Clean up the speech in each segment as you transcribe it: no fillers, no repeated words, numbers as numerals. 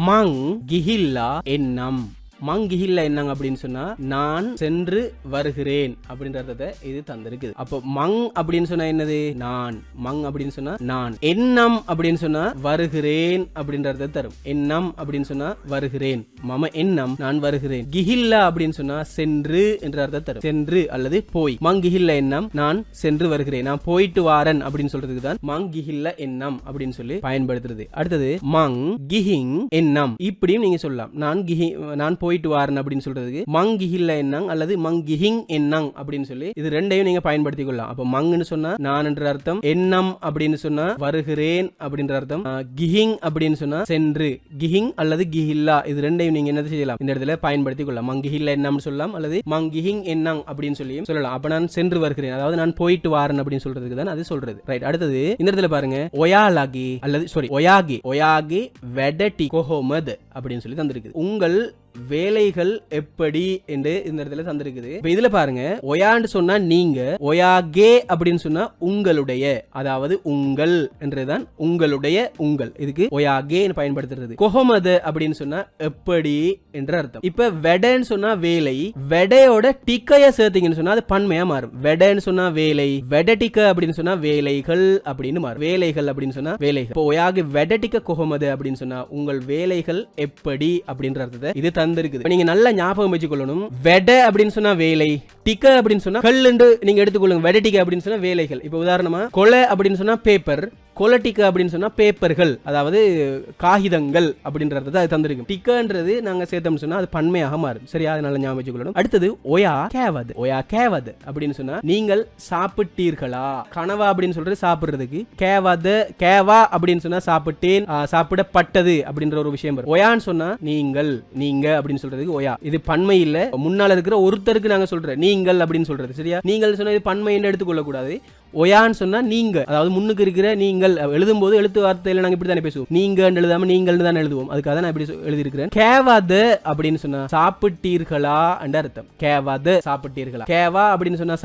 மங் கிஹில்லா எண்ணம். மங்கிஹில்ல என்னங்க அப்படின்னு சொன்னா நான் சென்று வருகிறேன் அப்படின்றத இது தந்திருக்குது. அப்போ மங் அப்படின்னு சொன்னா என்னது? நான். மங் அப்படின்னு சொன்னா நான். எண்ணம் அப்படின்னு சொன்னா வருகிறேன் அப்படின்றத தரும். எண்ணம் அப்படின்னு சொன்னா வருகிறேன். மம எண்ணம் நான் வருகிறேன். கிஹில்லா அப்படின்னு சொன்னா சென்று என்ற அர்த்தம் தரும். சென்று அல்லது போய். மங்கிஹில்ல எண்ணம் நான் சென்று வருகிறேன், நான் போயிட்டு வாரன் அப்படின்னு சொல்றதுக்கு தான் மங்கிஹில்ல எண்ணம் அப்படின்னு சொல்லி பயன்படுத்துறது. அடுத்தது மங் கிஹிங் எண்ணம். இப்படியும் நீங்க சொல்லலாம். நான் போயிட்டு வாரன் அப்படின்னு சொல்றதுக்கு மங்கிஹில்ல எண்ணம் அல்லது மங்கிஹிங் எண்ணம் அப்படின்னு சொல்லி இது ரெண்டையும் நீங்க பயன்படுத்திக் கொள்ளலாம். அப்ப மங்னு சொன்னா நான் என்ற அர்த்தம், எண்ணம் அப்படின்னு சொன்னா வருகிறேன் அப்படின்ற அர்த்தம், கிஹிங் அப்படின்னு சொன்னா சென்று. கிஹிங் அல்லது கிஹில்லா இது ரெண்டையும் நீங்க என்ன செய்யலாம்? இந்த இடத்துல பயன்படுத்திக் கொள்ளலாம். மங்கிஹில்ல எண்ணம் சொல்லலாம் அல்லது மங்கிஹிங் எண்ணம் அப்படின்னு சொல்லியும் சொல்லலாம். அப்ப நான் சென்று வருகிறேன், அதாவது நான் போயிட்டு வாரன் அப்படின்னு சொல்றதுக்கு தான் அது சொல்றது. ரைட். அடுத்தது இந்த இடத்துல பாருங்க, ஒயாலாகி அல்லது ஒயாகி ஒயாகி வெடட்டி கோஹோமத் அப்படின்னு சொல்லி தந்திருக்கு. உங்கள் வேலைகள் எப்படி என்று இந்த இடத்துல தந்திருக்குது. இப்ப இதுல பாருங்க, ஒயான்னு சொன்னா நீங்க, ஒயாகே அப்படின்னு சொன்னா உங்களுடைய, அதாவது உங்கள் என்றுதான் உங்களுடைய, உங்கள். இதுக்கு ஒயாகே பயன்படுத்துறது. கொஹமது அப்படின்னு சொன்னா எப்படி என்ற அர்த்தம். இப்ப வெடன்னு சொன்னா வேலை, வெடையோட டிக்கைய சேர்த்தீங்கன்னு சொன்னா அது பன்மையா மாறும். வெடன்னு சொன்னா வேலை, வெடடிக்க அப்படின்னு சொன்னா வேலைகள் அப்படின்னு மாறும். வேலைகள் அப்படின்னு சொன்னா வேலைகள். இப்போ ஒயாகே வெடடிக்க கொஹமது அப்படின்னு சொன்னா உங்கள் வேலைகள் எப்படி அப்படின்ற அர்த்தத்தை இது தந்திருக்குது. நீங்க நல்லா ஞாபகம் வச்சுக்கொள்ளணும். வெட அப்படின்னு சொன்னா வேலை, டிக்க அப்படின்னு சொன்னா கல் என்று நீங்க எடுத்துக்கொள்ளுங்க. வெடடிக்க அப்படின்னு சொன்னா வேலைகள். இப்ப உதாரணமா கொலை அப்படின்னு சொன்னா பேப்பர், கொலட்டிக்க அப்படின்னு சொன்னா பேப்பர்கள், அதாவது காகிதங்கள் அப்படின்றது அது தந்திருக்கு. டிக்கன்றது நாங்க சேர்த்தோம்னு சொன்னா அது பன்மையாக மாறும். சரியா? அதனால ஞாபகம் வச்சுக்கொள்ளணும். அடுத்தது ஒயா கேவது. ஒயா கேவது அப்படின்னு சொன்னா நீங்கள் சாப்பிட்டீர்களா. கனவா அப்படின்னு சொல்றது சாப்பிடுறதுக்கு, கேவது கேவா அப்படின்னு சொன்னா சாப்பிட்டேன், சாப்பிடப்பட்டது அப்படின்ற ஒரு விஷயம் வரும். ஒயான்னு சொன்னா நீங்கள், நீங்க அப்படின்னு சொல்றதுக்கு ஒயா. இது பன்மை இல்ல, முன்னால இருக்கிற ஒருத்தருக்கு நாங்க சொல்றோம் நீங்கள் அப்படின்னு சொல்றது. சரியா? நீங்கள் சொன்னா இது பன்மை என்று எடுத்துக்கொள்ள கூடாது. ஒயான்னு சொன்னா நீங்க, அதாவது முன்னுக்கு இருக்கிற நீங்கள். எழுதும் போது எழுத்து வார்த்தையில நாங்க இப்படி தானே பேசுவோம். நீங்க எழுதாம நீங்கள் தான் எழுதுவோம். அதுக்காக நான் இப்படி எழுதி இருக்கிறேன். கேவாத அப்படின்னு சொன்னா சாப்பிட்டீர்களா என்ற அர்த்தம். கேவாத சாப்பிட்டீர்களா. கேவா அப்படின்னு சொன்னா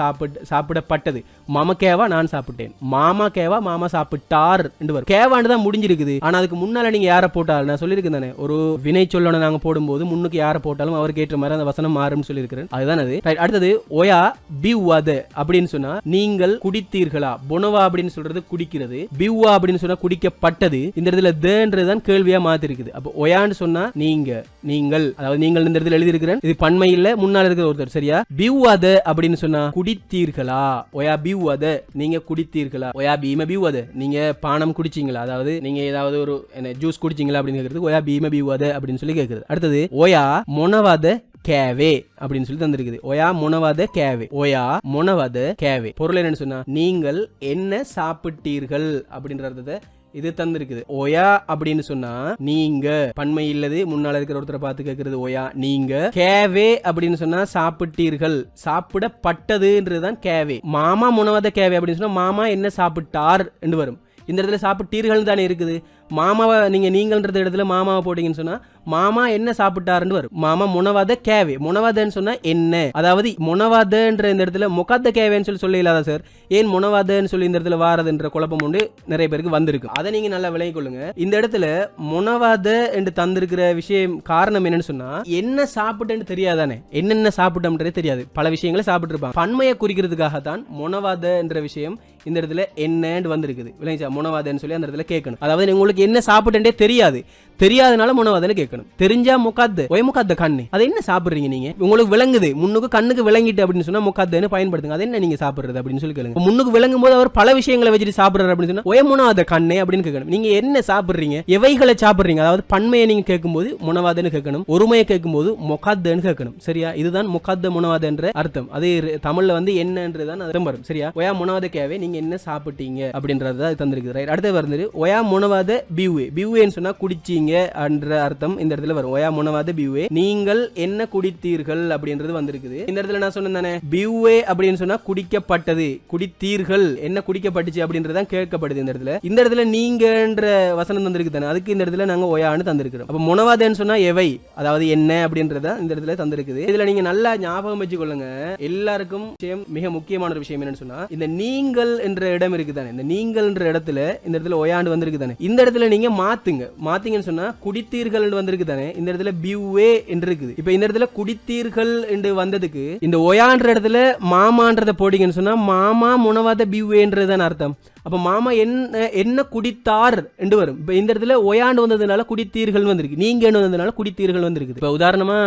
சாப்பிடப்பட்டது. மாமா கேவா நான் சாப்பிட்டேன், மாமா கேவா மாமா சாப்பிட்டார் என்று வரும். கேவான்னு தான் முடிஞ்சிருக்குது. ஆனா அதுக்கு முன்னால நீங்க யாரை போட்டாலும், நான் சொல்லியிருக்கேன் தானே, ஒரு வினை சொல்லணும் நாங்க போடும்போது முன்னுக்கு யாரை போட்டாலும் அவருக்கு ஏற்ற மாதிரி அந்த வசனம் மாறும்னு சொல்லியிருக்கிறேன். அதுதான் அது. அடுத்தது ஒயா பிவ்வாத அப்படின்னு சொன்னா நீங்கள் குடித்தீர்களா. பொனவா அப்படின்னு சொல்றது குடிக்கிறது, பிவ்வா அப்படின்னு சொன்னா குடிக்கப்பட்டது. இந்த இடத்துல தேன்றதுதான் கேள்வியா மாத்தி இருக்குது. அப்ப ஒயான்னு சொன்னா நீங்க, நீங்கள், அதாவது நீங்கள் இந்த இடத்துல எழுதி இருக்கிறேன். இது பன்மை இல்ல, முன்னால இருக்கிற ஒருத்தர். சரியா? பிவ்வாத அப்படின்னு சொன்னா குடித்தீர்களா. ஒயா பிவ்வாத நீங்க குடித்தீர்களா. ஒயா பீம பிவ்வாத நீங்க பானம் குடிச்சீங்களா, அதாவது நீங்க ஏதாவது ஒரு ஜூஸ் குடிச்சீங்களா அப்படின்னு கேக்குறது ஒயா பீம பிவ்வாத அப்படின்னு சொல்லி கேக்குறது. அடுத்தது ஒயா மொனவாத கேவே அப்படின்னு சொல்லி தந்திருக்குது. ஒயா மொனவாத கேவே. ஒயா மொனவாத கேவே பொருள் என்னன்னு சொன்னா நீங்கள் என்ன சாப்பிட்டீர்கள் அப்படின்றத இது தந்திருக்குது. ஒயா அப்படின்னு சொன்னா நீங்க, பன்மை இல்லது, முன்னால இருக்கிற ஒருத்தரை பார்த்து கேட்கறது ஒயா நீங்க. கேவே அப்படின்னு சொன்னா சாப்பிட்டீர்கள், சாப்பிடப்பட்டதுன்றதுதான் கேவே. மாமா மொனவாத கேவே அப்படின்னு சொன்னா மாமா என்ன சாப்பிட்டார் என்று வரும். இந்த இடத்துல சாப்பிட்டீர்கள் தானே இருக்குது. மாமாவை நீங்க நீங்கள்ன்றது இடத்துல மாமாவை போட்டீங்கன்னு சொன்னா மாமா என்ன சாப்பிட்டாருன்னு வரும். மாமா முனவாத கேவே. முனவாதன்னு சொன்னா என்ன, அதாவது முனவாதன்ற இந்த இடத்துல முகாத்த கேவேன்னு சொல்லி இல்லாத சார், ஏன் முனவாதன்னு சொல்லி இந்த இடத்துல வாரதுன்ற குழப்பம் உண்டு நிறைய பேருக்கு வந்திருக்கு. அதை நீங்க நல்லா விளங்கிக் கொள்ளுங்க. இந்த இடத்துல முனவாத என்று தந்திருக்கிற விஷயம் காரணம் என்னன்னு சொன்னா என்ன சாப்பிட்டேன்னு தெரியாதானே, என்னென்ன சாப்பிட்டோம்ன்றதே தெரியாது. பல விஷயங்களை சாப்பிட்டு இருப்பாங்க. பன்மையை குறிக்கிறதுக்காகத்தான் முனவாத என்ற விஷயம் இந்த இடத்துல என்னன்னு வந்திருக்குது. விளங்கிச்சா? முனவாதன்னு சொல்லி அந்த இடத்துல கேட்கணும். அதாவது உங்களுக்கு என்ன சாப்பிட்டே தெரியாது, தெரியாதனால முனவாதன்னு கேட்கணும். தெரிஞ்சா முகாத்து ஒய் முகாத்த கண்ணு, அதை என்ன சாப்பிடுறீங்க நீங்க, உங்களுக்கு விளங்குது, முன்னுக்கு கண்ணுக்கு விளங்கிட்டு அப்படின்னு சொன்னா முகாத்தன்னு பயன்படுத்துங்க. அது என்ன நீங்க சாப்பிடுறது அப்படின்னு சொல்லி கேளுங்க. முன்னுக்கு விளங்கும் போது அவர் பல விஷயங்களை வச்சுட்டு சாப்பிடுறாரு அப்படின்னு சொன்னா ஒய முனவாத கண்ணே அப்படின்னு கேட்கணும். நீங்க என்ன சாப்பிடுறீங்க, எவைகளை சாப்பிடுறீங்க, அதாவது பன்மையை நீங்க கேட்கும் போது முனவாதன்னு கேட்கணும், ஒருமையை கேட்கும் போது முகாத்தன்னு கேட்கணும். சரியா? இதுதான் முகாத்த முனவாத என்ற அர்த்தம். அது தமிழ்ல வந்து என்னன்றதான் அர்த்தம் வரும். சரியா? ஒயா முனவாத கேவே நீங்க என்ன சாப்பிட்டீங்க அப்படின்றத தந்திருக்கு. ரைட். அடுத்து வருது ஒயா முனவாத பிவ்வே. பிவ்வேன்னு சொன்னா குடிச்சீங்க என்ற அர்த்தம் இந்த இடத்துல வரும். ஒயா முனவாத பிவ்வே நீங்கள் என்ன குடித்தீர்கள் அப்படின்றது வந்திருக்குது. இந்த இடத்துல நான் சொன்னேன் தானே, பிவ்வே அப்படின்னு சொன்னா குடிக்கப்பட்டது, குடித்தீர்கள் என்ன குடிக்கப்பட்டுச்சு அப்படின்றதான் கேட்கப்படுது. இந்த இடத்துல நீங்கன்ற வசனம் தந்திருக்கு தானே, அதுக்கு இந்த இடத்துல நாங்க ஒயான்னு தந்திருக்கிறோம். அப்ப முனவாதன்னு சொன்னா எவை, அதாவது என்ன அப்படின்றத இந்த இடத்துல தந்திருக்குது. இதுல நீங்க நல்லா ஞாபகம் வச்சுக்கொள்ளுங்க. எல்லாருக்கும் மிக முக்கியமான ஒரு விஷயம் என்னன்னு சொன்னா, இந்த நீங்கள் என்ற இடம் இருக்குதானே, இந்த நீங்கள் என்ற இடத்துல இந்த இடத்துல ஒயாண்டு வந்திருக்கு தானே, இந்த இடத்துல இடத்துல நீங்க மாத்தீங்கன்னு சொன்னா குடித்தீர்கள் வந்திருக்கு தானே, இந்த இடத்துல பியூவே என்று இருக்குது. இப்ப இந்த இடத்துல குடித்தீர்கள் என்று வந்ததுக்கு இந்த ஒயான்ற இடத்துல மாமான்றத போடிங்கன்னு சொன்னா மாமா முனவாத பியூவேன்றதுதான் அர்த்தம். அப்ப மாமா என்ன குடித்தார் என்று வரும். இப்ப இந்த இடத்துல ஒயாண்டு வந்ததுனால குடித்தீர்கள் வந்திருக்கு, நீங்க வந்ததுனால குடித்தீர்கள் வந்திருக்கு. இப்ப உதாரணமா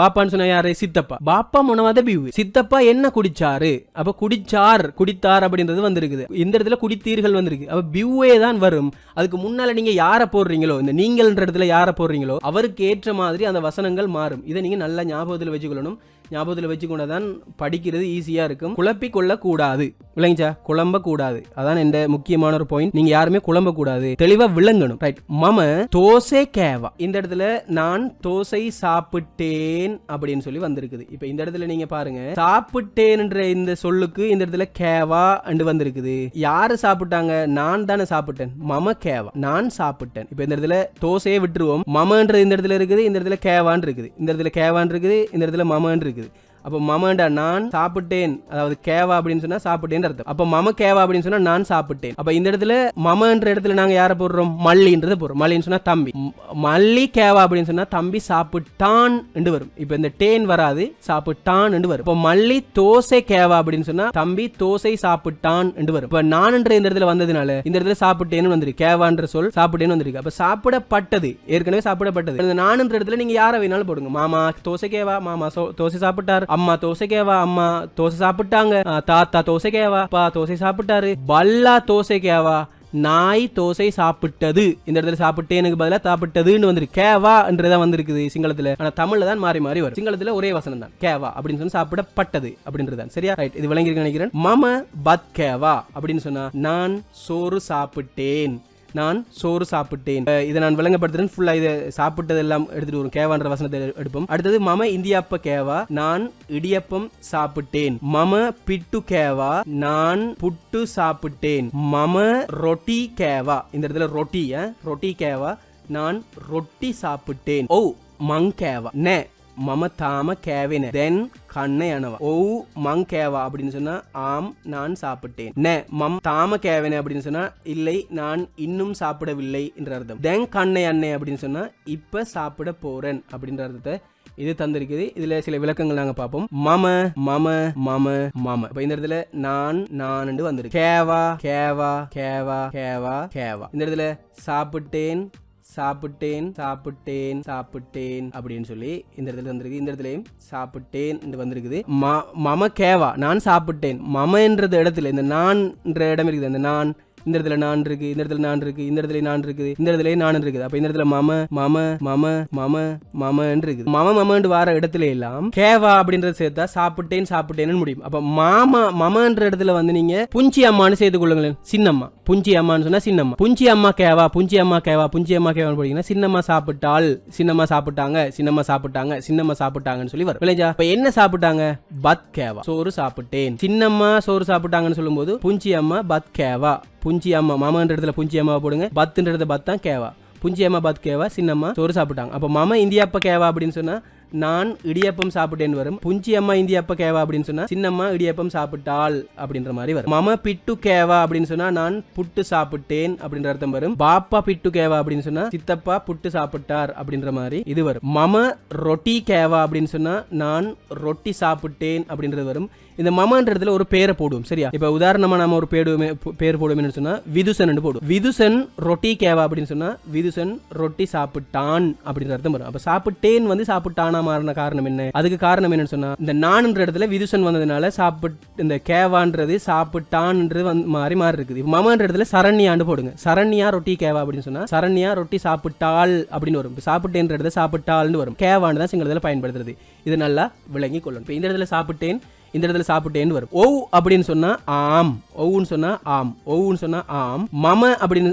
பாப்பான்னு சொன்ன யாரு, சித்தப்பா. பாப்பா முனவாத பியூ, சித்தப்பா என்ன குடிச்சாரு, அப்ப குடித்தார் அப்படின்றது வந்திருக்குது. இந்த இடத்துல குடித்தீர்கள் வந்திருக்கு, அப்ப பியூவே தான் வரும். அதுக்கு முன்னால நீங்க யார போடுறீங்களோ, இந்த நீங்கள்ன்ற இடத்துல யார போடுறீங்களோ அவருக்கு ஏற்ற மாதிரி அந்த வசனங்கள் மாறும். இதை நீங்க நல்லா ஞாபகத்தில் வச்சுக்கொள்ளணும். ஞாபகத்தில் வச்சுக்கொண்டதான் படிக்கிறது ஈஸியா இருக்கும். குழப்பி கொள்ள கூடாது, விளங்கிச்சா? குழம்ப கூடாது, அதான் என்ற முக்கியமான ஒரு பாயிண்ட். நீங்க யாருமே குழம்ப கூடாது, தெளிவா விளங்கணும். ரைட். மம தோசை கேவா, இந்த இடத்துல நான் தோசை சாப்பிட்டேன் அப்படின்னு சொல்லி வந்திருக்குது. இப்ப இந்த இடத்துல நீங்க பாருங்க, சாப்பிட்டேன் என்ற இந்த சொல்லுக்கு இந்த இடத்துல கேவா என்று வந்திருக்குது. யாரு சாப்பிட்டாங்க? நான் தானே சாப்பிட்டேன். மம கேவா, நான் சாப்பிட்டேன். இப்ப இந்த இடத்துல தோசையை விட்டுருவோம். மமன்றது இந்த இடத்துல இருக்குது, இந்த இடத்துல கேவான் இருக்குது, இந்த இடத்துல கேவான் இருக்குது, இந்த இடத்துல மமன் இருக்குது. அப்போ மமண்டா நான் சாப்பிட்டேன், அதாவது கேவா அப்படின்னு சொன்னா சாப்பிட்டேன் அர்த்தம். அப்ப மம கேவா அப்படின்னு சொன்னா நான் சாப்பிட்டேன். அப்ப இந்த இடத்துல மமன்ற இடத்துல நாங்க யார போடுறோம்? மல்லின்றத போடுறோம். மல்லின்னு சொன்னா தம்பி. மல்லி கேவா அப்படின்னு சொன்னா தம்பி சாப்பிட்டான் என்று வரும். இப்ப இந்த டேன் வராது, சாப்பிட்டான் என்று வரும். இப்ப மல்லி தோசை கேவா அப்படின்னு சொன்னா தம்பி தோசை சாப்பிட்டான் என்று வரும். இப்ப நான்ன்ற இந்த இடத்துல வந்ததுனால இந்த இடத்துல சாப்பிட்டேன்னு வந்திருக்கு, கேவான்ற சொல் சாப்பிட்டேன்னு வந்திருக்கு. அப்ப சாப்பிடப்பட்டது, ஏற்கனவே சாப்பிடப்பட்டது. இந்த நான்ன்ற இடத்துல நீங்க யார வேணாலும் போடுங்க. மாமா தோசை கேவா, மாமா தோசை சாப்பிட்டார். அம்மா தோசை கேவா, அம்மா தோசை சாப்பிட்டாங்க. தாத்தா தோசை கேவா, அப்பா தோசை சாப்பிட்டாரு. பல்லா தோசை கேவா, நாய் தோசை சாப்பிட்டது. இந்த இடத்துல சாப்பிட்டேனுக்கு பதிலா சாப்பிட்டதுன்னு வந்திருக்கு. கேவா என்றதான் வந்திருக்குது சிங்களத்துல. ஆனா தமிழ்ல தான் மாறி மாறி வரும். சிங்களத்துல ஒரே வசனம் தான், கேவா அப்படின்னு சொன்னா சாப்பிடப்பட்டது அப்படின்றதான். சரியா? ரைட். இது விளங்கி நினைக்கிறேன். மம பத் கேவா அப்படின்னு சொன்னா நான் சோறு சாப்பிட்டேன், நான் சோறு சாப்பிட்டேன். இதை நான் விளங்கப்படுத்துறேன். ஃபுல்லா இதை சாப்பிட்டது எல்லாம் எடுத்துட்டு வரும். கேவான்ற வசனத்தை எடுப்போம். அடுத்தது மம இந்தியாப்ப கேவா, நான் இடியப்பம் சாப்பிட்டேன். மம பிட்டு கேவா, நான் புட்டு சாப்பிட்டேன். மம ரொட்டி கேவா, இந்த இடத்துல ரொட்டி கேவா, நான் ரொட்டி சாப்பிட்டேன். ஓ மங் கேவா நே மம தாம கேவின தென் கண்ணை அணவா. ஓ மங் கேவா அப்படின்னு சொன்னா ஆம் நான் சாப்பிட்டேன். நே மம் தாம கேவின அப்படின்னு சொன்னா இல்லை நான் இன்னும் சாப்பிடவில்லை என்ற அர்த்தம். தென் கண்ணை அண்ணே அப்படின்னு சொன்னா இப்ப சாப்பிட போறேன் அப்படின்ற அர்த்தத்தை இது தந்திருக்குது. இதுல சில விளக்கங்கள் நாங்க பார்ப்போம். மம மம மம மம. இப்ப இந்த இடத்துல நான் வந்திருக்கு. கேவா கேவா கேவா கேவா கேவா. இந்த இடத்துல சாப்பிட்டேன் சாப்பிட்டேன் சாப்பிட்டேன் சாப்பிட்டேன் அப்படின்னு சொல்லி இந்த இடத்துல வந்திருக்கு. இந்த இடத்துலயும் சாப்பிட்டேன் என்று வந்திருக்குது. மம கேவா, நான் சாப்பிட்டேன். மமன்றது இடத்துல இந்த நான் என்ற இடம் இருக்குது. அந்த நான் இந்த இடத்துல நான் இருக்கு, இந்த இடத்துல நான் இருக்கு, இந்த இடத்துல நான் இருக்குது, இந்த இடத்துல நான் இருக்குது. அப்ப இந்த இடத்துல மம மம மம மம மமன்னு இருக்குது. மமன்னு வார இடத்துல எல்லாம் கேவா அப்படின்றது சேர்த்தா சாப்பிட்டேன் சாப்பிட்டேன்னு முடியும். அப்ப மமன்ற இடத்துல வந்து நீங்க புஞ்சி அம்மான்னு சேர்த்து கொள்ளுங்களேன். சின்னம்மா புஞ்சி அம்மான்னு சொன்னா சின்னம்மா. புஞ்சி அம்மா கேவா, புஞ்சி அம்மா கேவா, புஞ்சி அம்மா கேவான்னு போட்டீங்கன்னா சின்னம்மா சாப்பிட்டாள், சின்னம்மா சாப்பிட்டாங்க, சின்னம்மா சாப்பிட்டாங்க, சின்னம்மா சாப்பிட்டாங்கன்னு சொல்லி வரும். விளைஞ்சா இப்ப என்ன சாப்பிட்டாங்க? பத் கேவா, சோறு சாப்பிட்டேன். சின்னம்மா சோறு சாப்பிட்டாங்கன்னு சொல்லும் போது புஞ்சி அம்மா பத் கேவா. புஞ்சி அம்மா மாமன்ற இடத்துல புஞ்சி அம்மா போடுங்க. பத்துன்றது பத் தான் கேவா. புஞ்சி அம்மா பத் கேவா, சின்னம்மா சோறு சாப்பிட்டாங்க. அப்ப மாமா இந்தியாப்ப கேவா அப்படின்னு சொன்னா நான் இடியப்பம் சாப்பிட்டேன்னு வரும். புஞ்சி அம்மா இந்தியாப்ப கேவா அப்படின்னு சொன்னா சின்னம்மா இடியப்பம் சாப்பிட்டாள் அப்படின்ற மாதிரி வரும். மம பிட்டு கேவா அப்படின்னு சொன்னா நான் புட்டு சாப்பிட்டேன் அப்படின்ற அர்த்தம் வரும். பாப்பா பிட்டு கேவா அப்படின்னு சொன்னா சித்தப்பா புட்டு சாப்பிட்டார் அப்படின்ற மாதிரி இது வரும். மம ரொட்டி கேவா அப்படின்னு சொன்னா நான் ரொட்டி சாப்பிட்டேன் அப்படின்றது வரும். இந்த மமன்றதுல ஒரு பேரை போடுவோம். சரியா? இப்ப உதாரணமா நாம ஒரு பேர் போடுவோம் சொன்னா விதுசன் போடுவோம். விதுசன் ரொட்டி கேவா அப்படின்னு சொன்னா விதுசன் ரொட்டி சாப்பிட்டான் அப்படின்ற அர்த்தம் வரும். அப்ப சாப்பிட்டேன் வந்து சாப்பிட்டானா மாறின காரணம் என்ன? அதுக்கு காரணம் என்னன்னு சொன்னா இந்த நான்ன்ற இடத்துல விதுசன் வந்ததுனால இந்த கேவான்றது சாப்பிட்டான்ன்றது மாறி இருக்குது. மமன்ற இடத்துல சரண்யான்னு போடுங்க. சரண்யா ரொட்டி கேவா அப்படின்னு சொன்னா சரண்யா ரொட்டி சாப்பிட்டாள் அப்படின்னு வரும். சாப்பிட்டேன்ற இடத்துல சாப்பிட்டாள்னு வரும். கேவான்னு தான் சிங்களத்துல பயன்படுத்துறது. இது நல்லா விளங்கி கொள்ளணும். இந்த இடத்துல சாப்பிட்டேன், இந்த இடத்துல சாப்பிட்டேன்னு வரும். ஓ அப்படின்னு சொன்னா ஆம், ஓவுன்னு சொன்னா ஆம், ஓவுன்னு சொன்னா ஆம். மம அப்படின்னு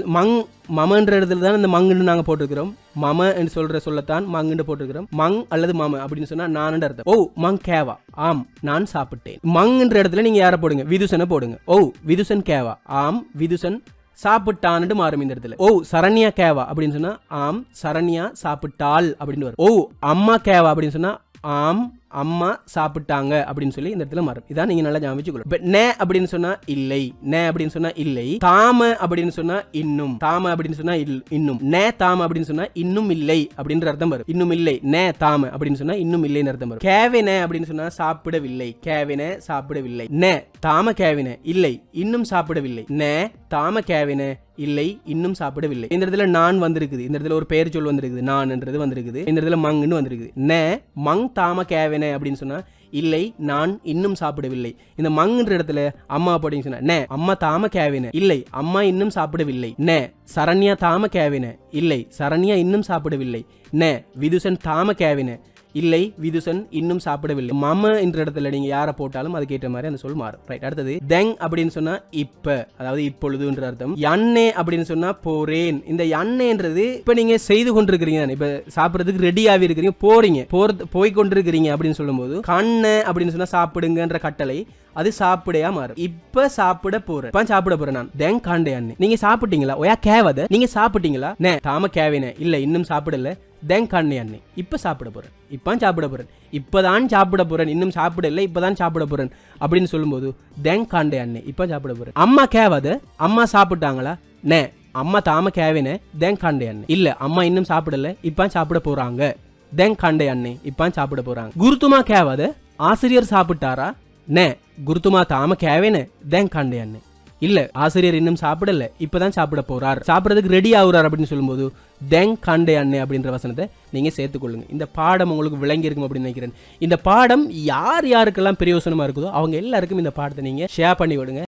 மமன்ற இடத்துல தான் இந்த மங்குன்னு நாங்க போட்டுக்கிறோம். மம என்று சொல்ற சொல்லத்தான் மங்குன்னு போட்டுக்கிறோம். மங் அல்லது மம அப்படின்னு சொன்னா நான் அர்த்தம். ஓ மங் கேவா, ஆம் நான் சாப்பிட்டேன். மங்குன்ற இடத்துல நீங்க யாரை போடுங்க? விதுசனை போடுங்க. ஓ விதுசன் கேவா, ஆம் விதுசன் சாப்பிட்டான்னு மாறும். இந்த இடத்துல ஓ சரண்யா கேவா அப்படின்னு சொன்னா ஆம் சரண்யா சாப்பிட்டாள் அப்படின்னு வரும். ஓ அம்மா கேவா அப்படின்னு சொன்னா ஆம் அம்மா சாப்பிட்டாங்க அப்படின்னு சொல்லி இந்த இடத்துல மாறும். இதான் நீங்க நல்லா ஞாபகம் வச்சுக்கணும். இப்ப நே அப்படின்னு சொன்னா இல்லை, நே அப்படின்னு சொன்னா இல்லை. தாம அப்படின்னு சொன்னா இன்னும், தாம அப்படின்னு சொன்னா இன்னும். நே தாம அப்படின்னு சொன்னா இன்னும் இல்லை அப்படின்ற அர்த்தம் வரும். இன்னும் இல்லை, நே தாம அப்படின்னு சொன்னா இன்னும் இல்லைன்னு அர்த்தம் வரும். கேவின அப்படின்னு சொன்னா சாப்பிடவில்லை, கேவின சாப்பிடவில்லை. நே தாம கேவின இல்லை இன்னும் சாப்பிடவில்லை. நே தாம கேவின இல்லை இன்னும் சாப்பிடவில்லை. இந்த இடத்துல நான் வந்திருக்குது, இந்த இடத்துல ஒரு பெயர் சொல் வந்திருக்குது, நான்ன்றது வந்திருக்குது. இந்த இடத்துல மங்னு வந்திருக்குது. நே மங் தாம கேவின அப்படின்னு சொன்னா இல்லை நான் இன்னும் சாப்பிடவில்லை. இந்த மங்குன்ற இடத்துல அம்மா அப்படின்னு சொன்னா நே அம்மா தாம கேவின இல்லை அம்மா இன்னும் சாப்பிடவில்லை. நே சரண்யா தாம கேவின இல்லை சரண்யா இன்னும் சாப்பிடவில்லை. நே விதுசன் தாம கேவின இல்லை விதுசன் இன்னும் சாப்பிடவில்லை. மம என்ற இடத்துல நீங்க யாரை போட்டாலும் அதுக்கேற்ற மாதிரி அந்த சொல் மாறும். ரைட். அடுத்தது தெங் அப்படின்னு சொன்னா இப்ப, அதாவது இப்பொழுதுன்ற அர்த்தம். யன்னே அப்படின்னு சொன்னா போறேன். இந்த யன்னேன்றது இப்ப நீங்க செய்து கொண்டிருக்கிறீங்க, இப்ப சாப்பிடறதுக்கு ரெடி ஆகி இருக்கிறீங்க, போறீங்க, போய் கொண்டிருக்கிறீங்க அப்படின்னு சொல்லும் போது கண்ண அப்படின்னு சொன்னா சாப்பிடுங்கன்ற கட்டளை அது சாப்பிடையா மாறும். இப்ப சாப்பிட போறேன், இப்ப சாப்பிட போறேன் நான். தெங் காண்டே அண்ணே நீங்க சாப்பிட்டீங்களா, ஒயா கேவத நீங்க சாப்பிட்டீங்களா. நே தாம கேவின இல்ல இன்னும் சாப்பிடல. தெங் காண்டே அண்ணே இப்ப சாப்பிட போறேன், இப்ப சாப்பிட போறேன், இப்பதான் சாப்பிட போறேன், இன்னும் சாப்பிடல இப்பதான் சாப்பிட போறேன் அப்படின்னு சொல்லும்போது தெங் காண்டே அண்ணே இப்ப சாப்பிட போறேன். அம்மா கேவத அம்மா சாப்பிட்டாங்களா. நே அம்மா தாம கேவின தெங் காண்டே அண்ணே இல்ல அம்மா இன்னும் சாப்பிடல இப்ப சாப்பிட போறாங்க. தெங் காண்டே அண்ணே இப்ப சாப்பிட போறாங்க. குருத்துமா கேவத ஆசிரியர் சாப்பிட்டாரா. நே குருத்துமா தாம கேவேன தெங் காண்டே அண்ணே இல்ல ஆசிரியர் இன்னும் சாப்பிடல இப்பதான் சாப்பிட போறார், சாப்பிடறதுக்கு ரெடி ஆகுறார் அப்படின்னு சொல்லும்போது தெங் காண்டே அண்ணே அப்படின்ற வசனத்தை நீங்க சேர்த்துக்கொள்ளுங்க. இந்த பாடம் உங்களுக்கு விளங்கி இருக்கும் அப்படின்னு நினைக்கிறேன். இந்த பாடம் யார் யாருக்கெல்லாம் பிரயோசனமா இருக்குதோ அவங்க எல்லாருக்கும் இந்த பாடத்தை நீங்க ஷேர் பண்ணி விடுங்க.